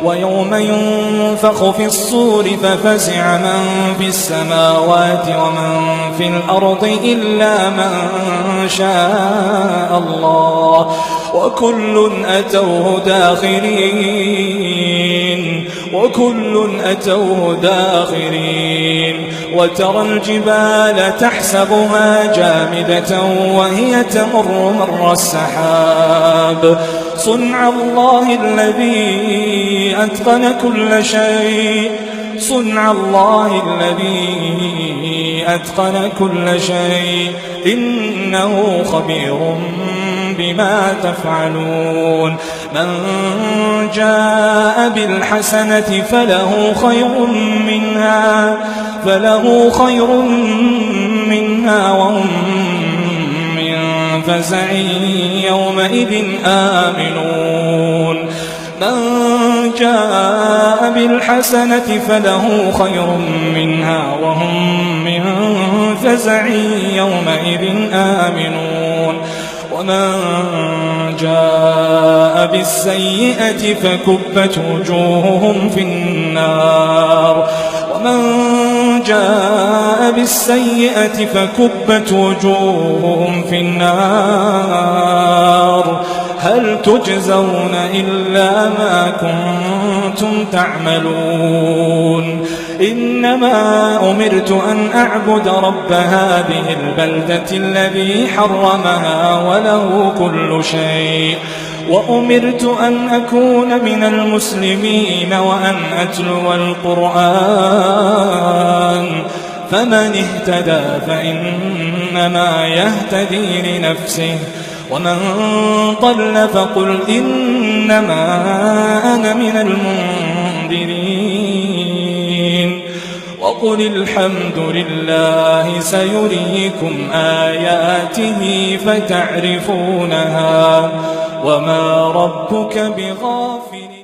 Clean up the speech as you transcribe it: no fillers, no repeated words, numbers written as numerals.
ويوم ينفخ في الصور ففزع من في السماوات ومن في الأرض إلا من شاء الله وكل أتوه داخرين وترى الجبال تحسبها جامدة وهي تمر مر السحاب صنع الله الذي أتقن كل شيء إنه خبير بما تفعلون من جاء بالحسنة فله خير منها وهم من فزع يومئذ آمنون من جاء بالحسنة فله خير منها وهم من فزع يومئذ آمنون ومن جاء بالسيئة فكبت وجوههم في النار هل تجزون إلا ما كنتم تعملون إنما أمرت أن أعبد رب هذه البلدة الذي حرمها وله كل شيء وأمرت أن أكون من المسلمين وأن أتلو القرآن فمن اهتدى فإنما يهتدي لنفسه ومن ضل فقل إنما أنا من المنذرين وقل الحمد لله سيريكم آياته فتعرفونها وما ربك بغافل